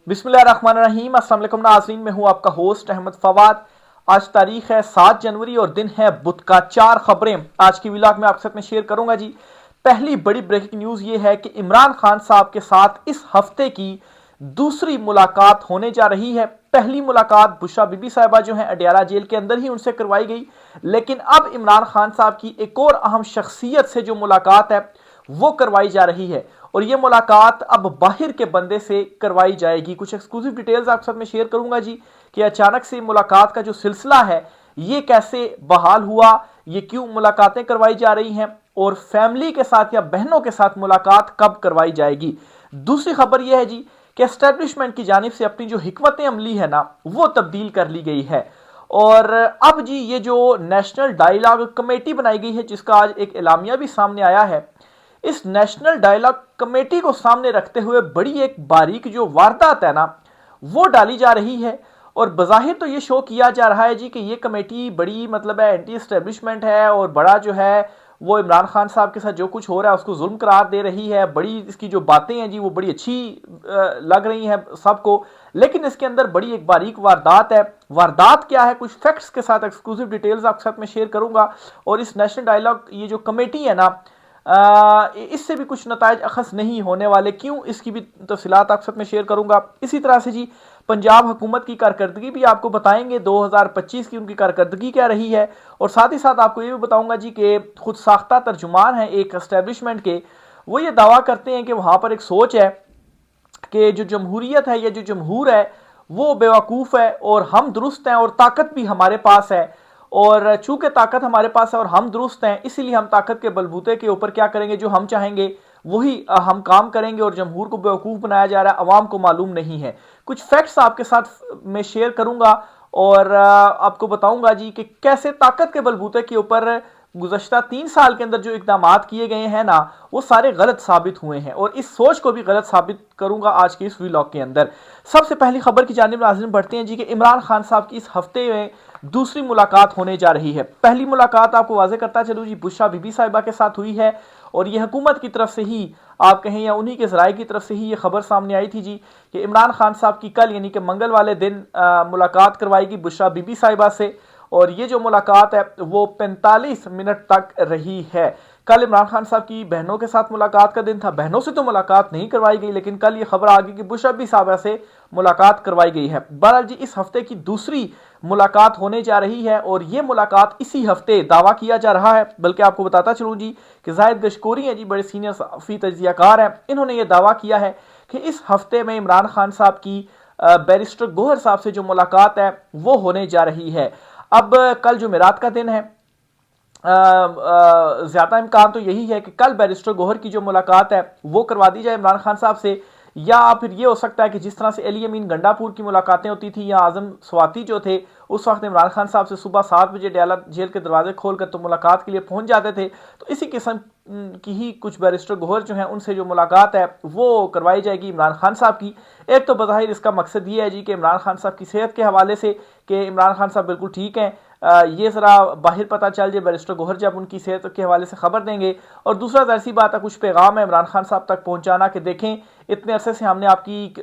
बिस्मिल्लाहिर्रहमानिर्रहीम। अस्सलाम वालेकुम नाज़रीन, मैं हूं आपका होस्ट अहमद फवाद। आज तारीख है 7 जनवरी और दिन है बुध का। 4 खबरें आज की व्लॉग में आपके साथ में शेयर करूंगा जी। पहली बड़ी ब्रेकिंग न्यूज़ ये है कि इमरान खान साहब के साथ इस हफ्ते की दूसरी मुलाकात होने जा रही है। पहली मुलाकात बुशरा बीबी साहिबा जो हैं अडयाला जेल के अंदर ही उनसे करवाई गई, लेकिन अब इमरान खान साहब की एक और अहम शख्सियत से जो मुलाकात है वो करवाई जा रही है और ये मुलाकात अब बाहर के बंदे से करवाई जाएगी। कुछ एक्सक्लूसिव डिटेल्स आपके साथ में शेयर करूंगा जी कि अचानक से मुलाकात का जो सिलसिला है ये कैसे बहाल हुआ, ये क्यों मुलाकातें करवाई जा रही हैं और फैमिली के साथ या बहनों के साथ मुलाकात कब करवाई जाएगी। दूसरी खबर यह है जी कि एस्टेब्लिशमेंट की जानिब से अपनी जो हिकमत अमली है ना वो तब्दील कर ली गई है और अब जी ये जो नेशनल डायलॉग कमेटी बनाई गई है जिसका आज एक एलामिया भी सामने आया है, इस नेशनल डायलॉग कमेटी को सामने रखते हुए बड़ी एक बारीक जो वारदात है ना वो डाली जा रही है और बज़ाहिर तो ये शो किया जा रहा है जी कि ये कमेटी बड़ी मतलब है एंटी एस्टेब्लिशमेंट है और बड़ा जो है वो इमरान खान साहब के साथ जो कुछ हो रहा है उसको जुल्म करार दे रही है। बड़ी इसकी जो बातें हैं जी वो बड़ी अच्छी लग रही हैं सबको, लेकिन इसके अंदर बड़ी एक बारीक वारदात है। वारदात क्या है, कुछ फैक्ट्स के साथ एक्सक्लूसिव डिटेल्स आपके साथ में शेयर करूंगा और इस नेशनल डायलॉग ये जो कमेटी है ना इससे भी कुछ नताइज अखज़ नहीं होने वाले, क्यों इसकी भी तफसीलात आपके साथ में शेयर करूंगा। इसी तरह से जी पंजाब हुकूमत की कारकर्दगी भी आपको बताएंगे, 2025 की उनकी कारकर्दगी क्या रही है और साथ ही साथ आपको ये भी बताऊंगा जी कि खुद साख्ता तर्जुमान है एक एस्टेब्लिशमेंट के, वो ये दावा करते हैं कि वहां पर एक सोच है कि जो जमहूरियत है या जो जमहूर है वो बेवकूफ़ है और हम दुरुस्त हैं और ताकत भी हमारे पास है और चूंकि ताकत हमारे पास है और हम दुरुस्त हैं इसीलिए हम ताकत के बलबूते के ऊपर क्या करेंगे, जो हम चाहेंगे वही हम काम करेंगे और जमहूर को बेवकूफ़ बनाया जा रहा है, अवाम को मालूम नहीं है। कुछ फैक्ट्स आपके साथ मैं शेयर करूंगा और आपको बताऊंगा जी कि कैसे ताकत के बलबूते के ऊपर गुज़श्ता 3 साल के अंदर जो इकदाम किए गए हैं ना वो सारे गलत साबित हुए हैं और इस सोच को भी गलत साबित करूंगा आज के इस व्लॉग के अंदर। सबसे पहली खबर की जानिब नाज़रीन बढ़ते हैं जी कि इमरान खान साहब की इस हफ्ते में दूसरी मुलाकात होने जा रही है। पहली मुलाकात आपको वाजे करता चलूँ जी बुशरा बीबी साहिबा के साथ हुई है और यह हुकूमत की तरफ से ही आप कहें या उन्हीं के ज़राए की तरफ से ही ये खबर सामने आई थी जी कि इमरान खान साहब की कल यानी कि मंगल वाले दिन मुलाकात करवाएगी बुशरा बीबी साहिबा से और ये जो मुलाकात है वो 45 मिनट तक रही है। कल इमरान खान साहब की बहनों के साथ मुलाकात का दिन था, बहनों से तो मुलाकात नहीं करवाई गई लेकिन कल ये खबर आ गई कि बुशरा बीबी साहिबा से मुलाकात करवाई गई है। बहरहाल जी इस हफ्ते की दूसरी मुलाकात होने जा रही है और ये मुलाकात इसी हफ्ते दावा किया जा रहा है। बल्कि आपको बताता चलूँ जी कि जाहिद गशकोरी हैं जी, बड़े सीनियर सफ़ी तजियाकार हैं, इन्होंने ये दावा किया है कि इस हफ्ते में इमरान खान साहब की बैरिस्टर गोहर साहब से जो मुलाकात है वो होने जा रही है। अब कल जुमेरात का दिन है, ज्यादा इम्कान तो यही है कि कल बैरिस्टर गोहर की जो मुलाकात है वो करवा दी जाए इमरान खान साहब से, या फिर ये हो सकता है कि जिस तरह से अली अमीन गंडापुर की मुलाकातें होती थी या आजम स्वाति जो थे उस वक्त इमरान खान साहब से सुबह 7 बजे अडयाला जेल के दरवाजे खोलकर तो मुलाकात के लिए पहुंच जाते थे, तो इसी किस्म की ही कुछ बैरिस्टर गोहर जो हैं उनसे जो मुलाकात है वो करवाई जाएगी इमरान खान साहब की। एक तो बज़ाहिर इसका मकसद ये है जी कि इमरान खान साहब की सेहत के हवाले से कि इमरान खान साहब बिल्कुल ठीक हैं, ये ज़रा बाहर पता चल जाए, बैरिस्टर गोहर जब उनकी सेहत के हवाले से खबर देंगे। और दूसरा जाहिर सी बात है कुछ पैगाम है इमरान खान साहब तक पहुंचाना कि देखें इतने अरसे से हमने आपकी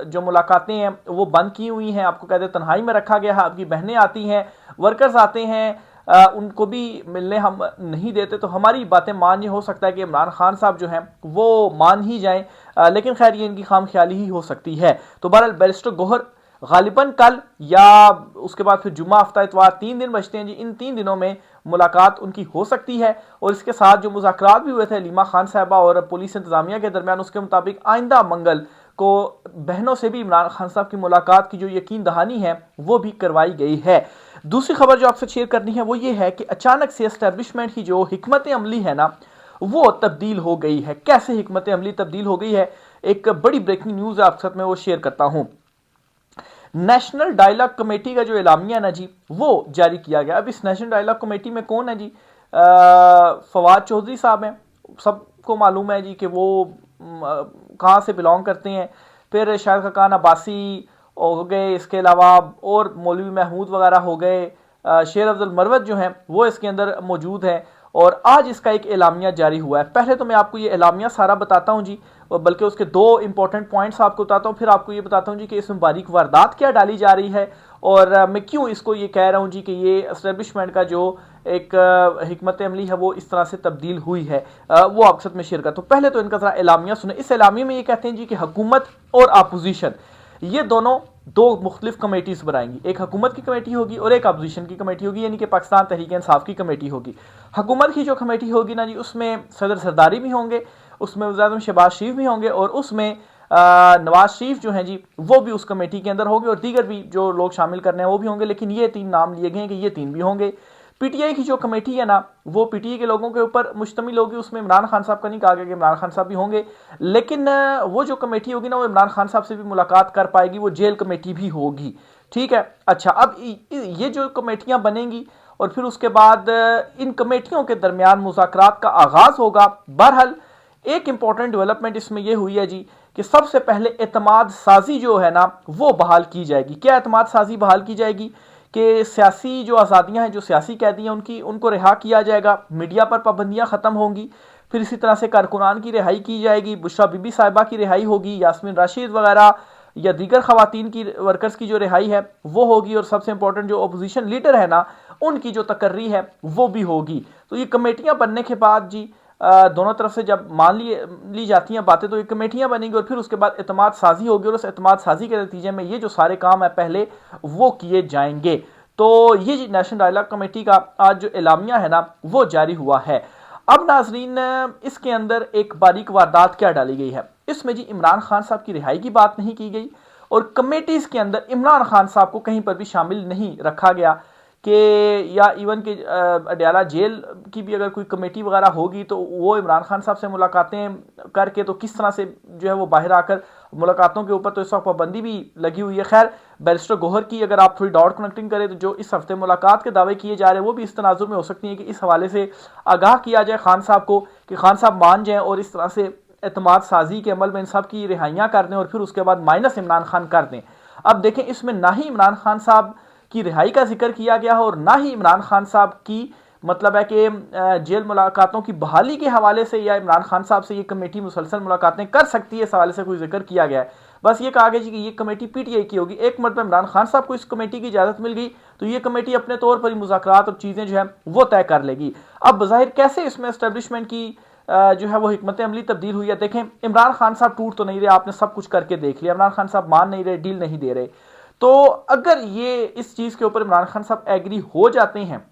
जो मुलाकातें हैं वो बंद की हुई हैं, आपको कहते तन्हाई में रखा गया है, आपकी बहनें आती हैं, वर्कर्स आते हैं, उनको भी मिलने हम नहीं देते, तो हमारी बातें मान, ये हो सकता है कि इमरान खान साहब जो हैं वो मान ही जाएं, लेकिन खैर ये इनकी खाम ख्याली ही हो सकती है। तो बहरहाल बैरिस्टर गोहर गालिबन कल या उसके बाद फिर जुम्मा हफ्ता इतवार 3 दिन बचते हैं जी, इन 3 दिनों में मुलाकात उनकी हो सकती है। और इसके साथ जो मुज़ाकरात भी हुए थे लीमा खान साहबा और पुलिस इंतजामिया के दरमियान, उसके मुताबिक आइंदा मंगल को बहनों से भी इमरान खान साहब की मुलाकात की जो यकीन दहानी है वो भी करवाई गई है। दूसरी खबर जो आपसे शेयर करनी है वो ये है कि अचानक से एस्टेब्लिशमेंट की जो हिकमत अमली है ना वो तब्दील हो गई है। कैसे हिकमत अमली तब्दील हो गई है, एक बड़ी ब्रेकिंग न्यूज़ आपके साथ में वो शेयर करता हूँ। नेशनल डायलॉग कमेटी का जो एलामिया ना जी वो जारी किया गया। अब इस नेशनल डायलॉग कमेटी में कौन है जी, फवाद चौधरी साहब हैं, सबको मालूम है जी कि वो कहाँ से बिलोंग करते हैं। फिर शायद खान अब्बासी हो गए, इसके अलावा और मौलवी महमूद वगैरह हो गए, शेर अफजल मरवत जो हैं वो इसके अंदर मौजूद हैं और आज इसका एक एलामिया जारी हुआ है। पहले तो मैं आपको ये एलामिया सारा बताता हूँ जी, और बल्कि उसके दो इंपॉर्टेंट पॉइंट्स आपको बताता हूँ, फिर आपको ये बताता हूँ जी कि इसमें बारीक वारदात क्या डाली जा रही है और मैं क्यों इसको ये कह रहा हूँ जी कि ये एस्टेब्लिशमेंट का जो एक हिकमत अमली है वो इस तरह से तब्दील हुई है, वो आपके साथ में शेयर करता हूँ। पहले तो इनका जरा एलामिया सुने। इस एलामिया में ये कहते हैं जी कि हुकूमत और अपोजिशन ये दोनों दो मुख्तलिफ कमेटीज बनाएंगी, एक हुकूमत की कमेटी होगी और एक अपोजिशन की कमेटी होगी, यानी कि पाकिस्तान तहरीक इंसाफ की कमेटी होगी। हुकूमत की जो कमेटी होगी ना जी, उसमें सदर सरदारी भी होंगे, उसमें वज़ीर आज़म शहबाज शरीफ भी होंगे और उसमें नवाज शरीफ जो हैं जी वो भी उस कमेटी के अंदर होंगे और दीगर भी जो लोग शामिल करने हैं वो भी होंगे, लेकिन ये तीन नाम लिए गए हैं कि ये तीन भी होंगे। पीटीआई की जो कमेटी है ना वो पीटीआई के लोगों के ऊपर मुश्तमिल होगी, उसमें इमरान खान साहब का नहीं कहा गया कि इमरान खान साहब भी होंगे, लेकिन वो जो कमेटी होगी ना वो इमरान खान साहब से भी मुलाकात कर पाएगी, वो जेल कमेटी भी होगी। ठीक है, अच्छा, अब ये जो कमेटियां बनेंगी और फिर उसके बाद इन कमेटियों के दरमियान मुज़ाकरात का आगाज होगा। बहरहाल एक इंपॉर्टेंट डेवलपमेंट इसमें यह हुई है जी कि सबसे पहले एतमाद साजी जो है ना वो बहाल की जाएगी। क्या एतमाद साजी बहाल की जाएगी कि सियासी जो आज़ादियां हैं, जो सियासी कैदी हैं उनको रिहा किया जाएगा, मीडिया पर पाबंदियां ख़त्म होंगी, फिर इसी तरह से कारकुनान की रिहाई की जाएगी, बुशरा बीबी साहिबा की रिहाई होगी, यास्मीन राशिद वगैरह या दीगर खवातीन की वर्कर्स की जो रिहाई है वो होगी, और सबसे इंपॉर्टेंट जो अपोजिशन लीडर है ना उनकी जो तकर्री है वो भी होगी। तो ये कमेटियां बनने के बाद जी दोनों तरफ से जब मान ली जाती हैं बातें तो ये कमेटियां बनेंगी और फिर उसके बाद एतमाद साजी होगी और उस एतमाद साजी के नतीजे में ये जो सारे काम है पहले वो किए जाएंगे। तो ये जी नेशनल डायलॉग कमेटी का आज जो एलामिया है ना वो जारी हुआ है। अब नाजरीन इसके अंदर एक बारीक वारदात क्या डाली गई है, इसमें जी इमरान खान साहब की रिहाई की बात नहीं की गई और कमेटीज के अंदर इमरान खान साहब को कहीं पर भी शामिल नहीं रखा गया कि या इवन के अडयाला जेल की भी अगर कोई कमेटी वगैरह होगी तो वो इमरान खान साहब से मुलाकातें करके तो किस तरह से जो है वो बाहर आकर मुलाकातों के ऊपर तो इस वक्त पाबंदी भी लगी हुई है। खैर, बैरिस्टर गोहर की अगर आप थोड़ी डॉट कनेक्टिंग करें तो जो इस हफ्ते मुलाकात के दावे किए जा रहे हैं वो भी इस तनाजुर में हो सकती है कि इस हवाले से आगाह किया जाए खान साहब को कि खान साहब मान जाएँ और इस तरह से एतमाद साजी के अमल में इन सब की रिहाइयाँ कर दें और फिर उसके बाद माइनस इमरान खान कर दें। अब देखें, इसमें ना ही इमरान खान साहब की रिहाई का जिक्र किया गया है और ना ही इमरान खान साहब की मतलब है कि जेल मुलाकातों की बहाली के हवाले से या इमरान खान साहब से ये कमेटी मुसलसल मुलाकातें कर सकती है इस हवाले से कोई जिक्र किया गया है। बस ये कहा गया जी कि ये कमेटी पीटीआई की होगी। एक मरतबा इमरान खान साहब को इस कमेटी की इजाज़त मिल गई तो ये कमेटी अपने तौर पर ही मुज़ाकरात और चीज़ें जो है वो तय कर लेगी। अब बज़ाहिर कैसे इसमें एस्टेब्लिशमेंट की जो है वो हिकमत अमली तब्दील हुई है। देखें, इमरान खान साहब टूट तो नहीं रहे, आपने सब कुछ करके देख लिया, इमरान खान साहब मान नहीं रहे, डील नहीं दे रहे, तो अगर ये इस चीज के ऊपर इमरान खान साहब एग्री हो जाते हैं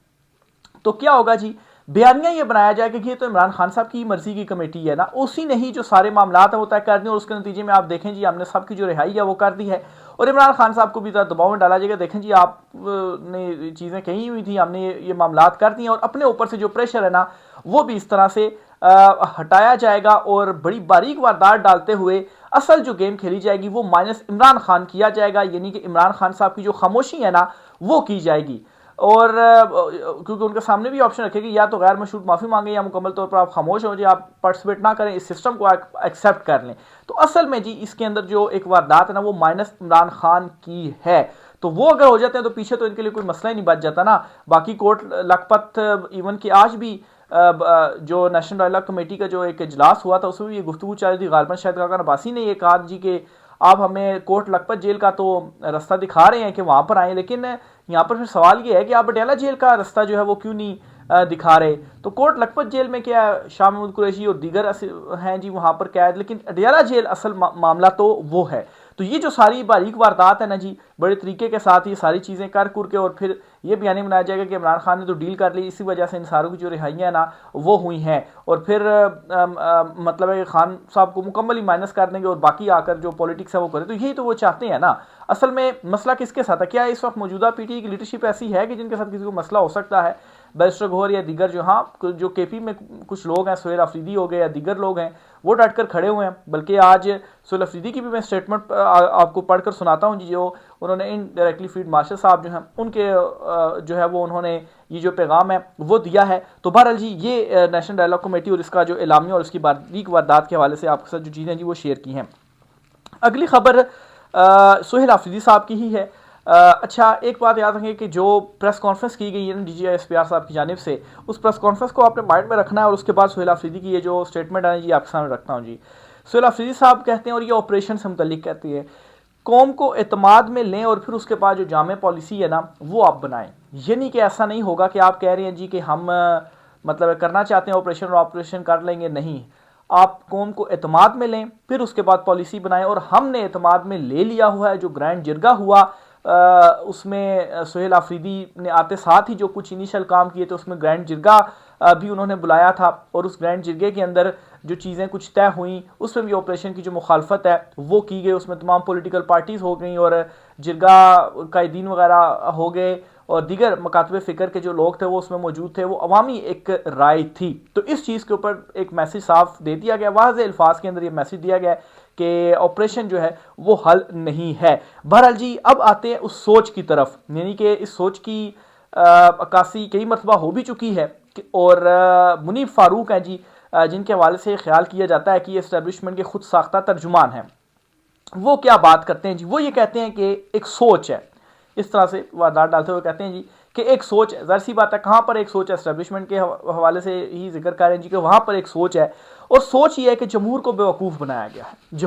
तो क्या होगा जी, बयानिया ये बनाया जाएगा कि ये तो इमरान खान साहब की मर्जी की कमेटी है ना, उसी ने ही जो सारे मामला है वो तय कर दिए और उसके नतीजे में आप देखें जी हमने सबकी जो रिहाई है वो कर दी है और इमरान खान साहब को भी दबाव में डाला जाएगा। देखें जी, आपने चीज़ें कही हुई थी, हमने ये मामला कर दिए और अपने ऊपर से जो प्रेशर है ना वो भी इस तरह से हटाया जाएगा और बड़ी बारीक वारदात डालते हुए असल जो गेम खेली जाएगी वो माइनस इमरान खान किया जाएगा, यानी कि इमरान खान साहब की जो खामोशी है ना वो की जाएगी। और क्योंकि उनके सामने भी ऑप्शन रखेगी या तो गैर मशरूत माफ़ी मांगे या मुकम्मल तौर पर आप खामोश हो जाए, आप पार्टिसिपेट ना करें, इस सिस्टम को एक्सेप्ट कर लें। तो असल में जी इसके अंदर जो एक वारदात है ना वो माइनस इमरान खान की है, तो वो अगर हो जाते हैं तो पीछे तो इनके लिए कोई मसला ही नहीं बच जाता ना। बाकी कोर्ट लखपत इवन की आज भी जो नेशनल डायलॉग कमेटी का जो एक इजलास हुआ था उसमें भी ये गुफ्तगू चल रही थी। गालिबन शायद काका नबासी ने ये कहा जी कि आप हमें कोर्ट लखपत जेल का तो रास्ता दिखा रहे हैं कि वहाँ पर आए, लेकिन यहाँ पर फिर सवाल ये है कि आप अडयाला जेल का रास्ता जो है वो क्यों नहीं दिखा रहे। तो कोर्ट लखपत जेल में क्या शाह महमूद कुरैशी और दीगर हैं जी वहाँ पर कैद, लेकिन अडयाला जेल असल मामला तो वो है। तो ये जो सारी बारीक वारदात है ना जी, बड़े तरीके के साथ ये सारी चीज़ें कर कुर के और फिर ये बयानी बनाया जाएगा कि इमरान खान ने तो डील कर ली, इसी वजह से इन सारों की जो रिहाइयाँ है ना वो हुई हैं और फिर मतलब है कि खान साहब को मुकम्मल ही माइनस कर देंगे और बाकी आकर जो पॉलिटिक्स है वो करें। तो यही तो वो चाहते हैं ना। असल में मसला किसके साथ है? क्या इस वक्त मौजूदा पीटीआई की लीडरशिप ऐसी है कि जिनके साथ किसी को मसला हो सकता है? बैरिस्टर गोहर या दीगर जो केपी में कुछ लोग हैं, सुहेल अफरीदी हो गए या दीगर लोग हैं, वो डट कर खड़े हुए हैं। बल्कि आज सुहेल अफरीदी की भी मैं स्टेटमेंट आपको पढ़कर सुनाता हूँ जी, जो उन्होंने इनडायरेक्टली फील्ड मार्शल साहब जो हैं उनके जो है वो उन्होंने ये जो पैगाम है वो दिया है। तो बहरहाल जी ये नेशनल डायलॉग कमेटी और इसका जो एलामिया और इसकी बारीक वारदात के हवाले से आपके साथ जो चीज़ें जी वो शेयर की हैं। अगली खबर सुहेल अफरीदी साहब की ही है। अच्छा, एक बात याद रखें कि जो प्रेस कॉन्फ्रेंस की गई है ना DGI-SPR साहब की जानिब से, उस प्रेस कॉन्फ्रेंस को आपने माइंड में रखना है और उसके बाद सुहेल आफरीदी की ये जो स्टेटमेंट है जी आपके सामने रखता हूँ जी। सुहेल आफरीदी साहब कहते हैं और ये ऑपरेशन से मुतल्लिक कहती है, कौम को एतमाद में लें और फिर उसके बाद जो जामे पॉलिसी है ना वो आप बनाएं। ये नहीं कि ऐसा नहीं होगा कि आप कह रहे हैं जी कि हम मतलब करना चाहते हैं ऑपरेशन और ऑपरेशन कर लेंगे, नहीं। आप कौम को एतमाद में लें फिर उसके बाद पॉलिसी बनाएं, और हमने एतमाद में ले लिया हुआ है। जो ग्रैंड जिरगा हुआ उसमें सुहेल आफरीदी ने आते साथ ही जो कुछ इनिशियल काम किए थे उसमें ग्रैंड जिरगा भी उन्होंने बुलाया था, और उस ग्रैंड जिरगे के अंदर जो चीज़ें कुछ तय हुई उसमें भी ऑपरेशन की जो मुखालफत है वो की गई। उसमें तमाम पॉलिटिकल पार्टीज़ हो गई और जिरगा कायदीन वगैरह हो गए और दीगर मकातबे फ़िक्र के जो लोग थे वो उसमें मौजूद थे। वो अवामी एक राय थी। तो इस चीज़ के ऊपर एक मैसेज साफ दे दिया गया, वाज़ेह अल्फाज के अंदर ये मैसेज दिया गया कि ऑपरेशन जो है वो हल नहीं है। बहरहाल जी, अब आते हैं उस सोच की तरफ, यानी कि इस सोच की अक्कासी कई मरतबा हो भी चुकी है और मुनीब फारूक हैं जी, जिनके हवाले से ख्याल किया जाता है कि ये इस्टेब्लिशमेंट के खुद साख्ता तर्जुमान हैं। वो क्या बात करते हैं जी, वो ये कहते हैं कि एक सोच है, इस तरह से वारदात डालते हुए कहते हैं जी कि एक सोच है। ज़ाहिर सी बात है, कहाँ पर एक सोच है, एस्टेब्लिशमेंट के हवाले से ही जिक्र कर रहे हैं जी कि वहाँ पर एक सोच है, और सोच ये है कि जमहूर को बेवकूफ़ बनाया गया है।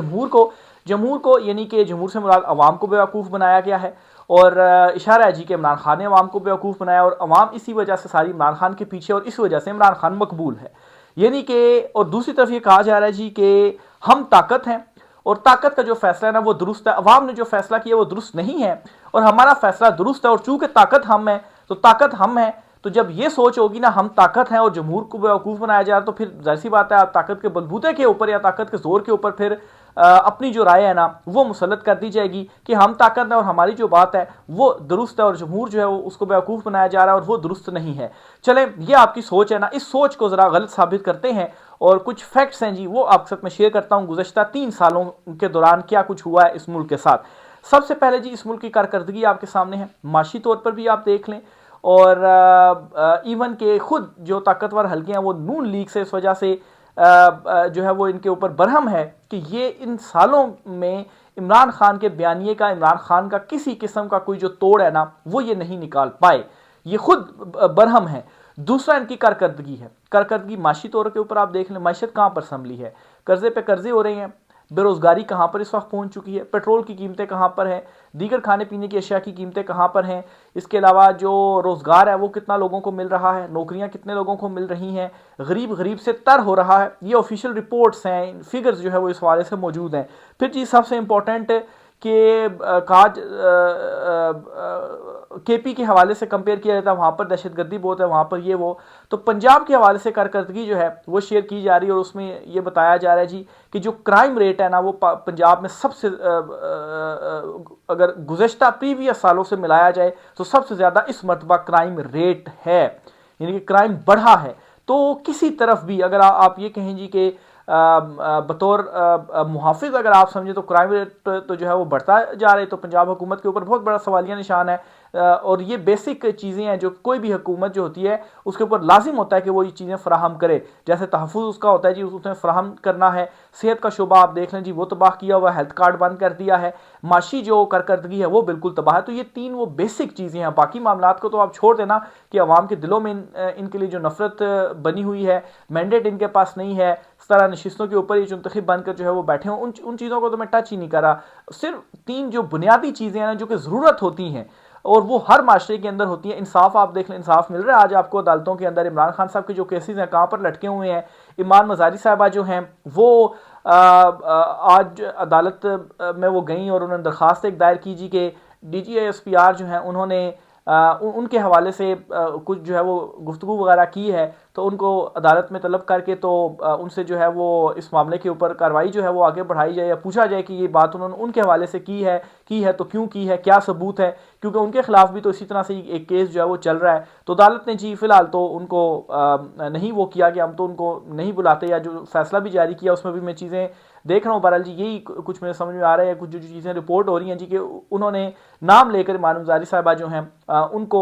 जमहूर को यानी कि जमहूर से मुराद अवाम को बेवकूफ़ बनाया गया है, और इशारा है जी कि इमरान खान ने अवाम को बेवकूफ़ बनाया, और अवाम इसी वजह से सारी इमरान खान के पीछे, और इस वजह से इमरान खान मकबूल है। यानी कि और दूसरी तरफ ये कहा जा रहा है जी कि हम ताकत हैं और ताकत का जो फैसला है ना वो दुरुस्त है, अवाम ने जो फैसला किया वो दुरुस्त नहीं है और हमारा फैसला दुरुस्त है, और चूंकि ताकत हम है तो ताकत हम है। तो जब ये सोच होगी ना हम ताकत हैं और जमहूर को बेवकूफ़ बनाया जा रहा है, तो फिर जाहिर सी बात है आप ताकत के बलबूते के ऊपर या ताकत के जोर के ऊपर फिर अपनी जो राय है ना वो मुसल्लत कर दी जाएगी कि हम ताकत है और हमारी जो बात है वो दुरुस्त है, और जमहूर जो है वो उसको बेवकूफ़ बनाया जा रहा है और वो दुरुस्त नहीं है। चले, ये आपकी सोच है ना, इस सोच को ज़रा गलत साबित करते हैं और कुछ फैक्ट्स हैं जी वो आपके साथ में शेयर करता हूं गुज़श्ता 3 सालों के दौरान क्या कुछ हुआ है इस मुल्क के साथ। सबसे पहले जी, इस मुल्क की कारकर्दगी आपके सामने है, माशी तौर पर भी आप देख लें, और इवन के खुद जो ताकतवर हल्के हैं वो नून लीग से इस वजह से जो है वो इनके ऊपर बरहम है कि ये इन सालों में इमरान खान के बयानिए का, इमरान खान का किसी किस्म का कोई जो तोड़ है ना वो ये नहीं निकाल पाए, ये खुद बरहम है। दूसरा इनकी कारकर्दगी माशी तौर के ऊपर आप देख लें, मैशत कहाँ पर संभली है, कर्जे पे कर्जे हो रहे हैं, बेरोजगारी कहाँ पर इस वक्त पहुंच चुकी है, पेट्रोल की कीमतें कहाँ पर हैं, दीगर खाने पीने की अशिया की कीमतें कहाँ पर हैं, इसके अलावा जो रोज़गार है वो कितना लोगों को मिल रहा है, नौकरियाँ कितने लोगों को मिल रही हैं, गरीब से तर हो रहा है। ये ऑफिशियल रिपोर्ट्स हैं, फिगर्स जो है वो इस हवाले से मौजूद हैं। फिर चीज़ सबसे इंपॉर्टेंट कि काज KP के हवाले से कंपेयर किया जाता है, वहाँ पर दहशतगर्दी बहुत है, वहाँ पर ये वो। तो पंजाब के हवाले से कारकर्दगी जो है वो शेयर की जा रही है, और उसमें ये बताया जा रहा है जी कि जो क्राइम रेट है ना वो पंजाब में सबसे अगर गुज़श्ता प्रीवियस सालों से मिलाया जाए तो सबसे ज़्यादा इस मरतबा क्राइम रेट है, यानी कि क्राइम बढ़ा है। तो किसी तरफ भी अगर आप ये कहें जी कि बतौर मुहाफिज अगर आप समझे तो क्राइम रेट तो जो है वो बढ़ता जा रहा है, तो पंजाब हुकूमत के ऊपर बहुत बड़ा सवालिया निशान है। और ये बेसिक चीज़ें हैं जो कोई भी हुकूमत जो होती है उसके ऊपर लाजिम होता है कि वो ये चीज़ें फराहम करे, जैसे तहफ़्फ़ुज़ उसका होता है जी, उसने फराहम करना है। सेहत का शोबा आप देख लें जी, वो तबाह किया हुआ, हेल्थ कार्ड बंद कर दिया है, माशी जो कारकर्दगी है वो बिल्कुल तबाह है। तो ये 3 वो बेसिक चीज़ें हैं, बाकी मामलात को तो आप छोड़ देना कि अवाम के दिलों में इनके लिए जो नफरत बनी हुई है, मैंडेट इनके पास नहीं है, इस तरह नशिस्तों के ऊपर ये मुंतखब बनकर जो है वो बैठे हों, उन चीज़ों को तो मैं टच ही नहीं कर रहा। सिर्फ 3 जो बुनियादी चीज़ें हैं ना जो कि ज़रूरत होती हैं और वो हर माशरे के अंदर होती है। इंसाफ आप देख लें, इंसाफ मिल रहा है आज आपको अदालतों के अंदर। इमरान खान साहब के जो केसेस हैं कहाँ पर लटके हुए हैं, ईमान मजारी साहबा जो हैं वो आज अदालत में वो गई और उन्होंने दरख्वास्त एक दायर की जी कि DGI-SPR जो हैं उन्होंने उनके हवाले से कुछ जो है वो गुफ्तगू वगैरह की है, तो उनको अदालत में तलब करके तो उनसे जो है वो इस मामले के ऊपर कार्रवाई जो है वो आगे बढ़ाई जाए या पूछा जाए कि ये बात उन्होंने उनके हवाले से की है तो क्यों की है, क्या सबूत है, क्योंकि उनके खिलाफ भी तो इसी तरह से एक केस जो है वो चल रहा है। तो अदालत ने जी फिलहाल तो उनको नहीं वो किया कि हम तो उनको नहीं बुलाते, या जो फैसला भी जारी किया उसमें भी मैं चीज़ें देख रहा हूँ। बहरहाल जी यही कुछ मेरे समझ में आ रहा है, कुछ जो चीज़ें रिपोर्ट हो रही हैं जी कि उन्होंने नाम लेकर ईमान मजारी साहबा जो हैं उनको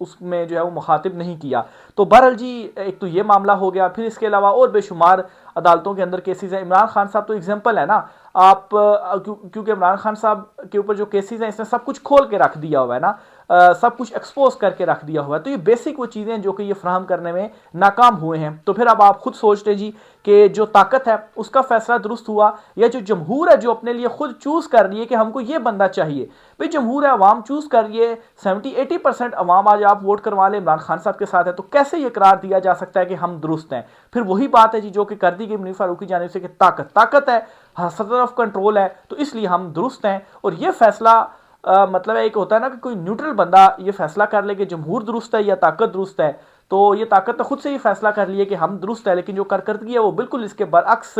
उसमें जो है वो मुखातिब नहीं किया। तो बहरहाल जी एक तो ये मामला हो गया। फिर इसके अलावा और बेशुमार अदालतों के अंदर केसेस हैं। इमरान खान साहब तो एग्जाम्पल है ना, आप क्योंकि इमरान खान साहब के ऊपर जो केसेस हैं इसने सब कुछ खोल के रख दिया हुआ है ना, सब कुछ एक्सपोज करके रख दिया हुआ है, तो ये बेसिक वो चीज़ें जो कि ये फ्राहम करने में नाकाम हुए हैं। तो फिर अब आप खुद सोचते जी कि जो ताकत है उसका फैसला दुरुस्त हुआ, या जो जमहूर है जो अपने लिए खुद चूज कर रही है कि हमको ये बंदा चाहिए। भाई जमहूर है, अवाम चूज कर रही है, 70-80% अवाम आज आप वोट करवा ले इमरान खान साहब के साथ है, तो कैसे ये करार दिया जा सकता है कि हम दुरुस्त हैं? फिर वही बात है जी जो कि कर दी गई मुनीर फारूकी की जानिब से कि ताकत है, सदर ऑफ कंट्रोल है, तो इसलिए हम दुरुस्त हैं। और ये फैसला मतलब एक होता है ना कि कोई न्यूट्रल बंदा ये फैसला कर ले कि जमहूर दुरुस्त है या ताकत दुरुस्त है, तो ये ताकत तो खुद से ही फैसला कर लिए कि हम दुरुस्त है, लेकिन जो कारकर्दगी है वो बिल्कुल इसके बरअक्स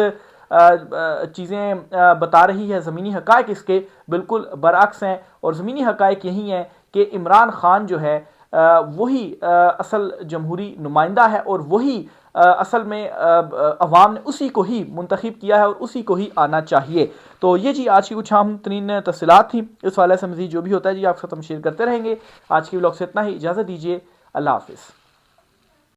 चीज़ें बता रही है। ज़मीनी हक़ाइक़ इसके बिल्कुल बरअक्स हैं, और ज़मीनी हक़ाइक़ यही हैं कि इमरान खान जो है वही असल जमहूरी नुमाइंदा है, और वही असल में अवाम ने उसी को ही मुंतखब किया है और उसी को ही आना चाहिए। तो ये जी आज की कुछ अहम तरीन तफसीलात थी। इस वाले से मज़ीद जो भी होता है जी आपके साथ हम शेयर करते रहेंगे। आज की व्लॉग से इतना ही, इजाज़त दीजिए, अल्लाह हाफ़िज़।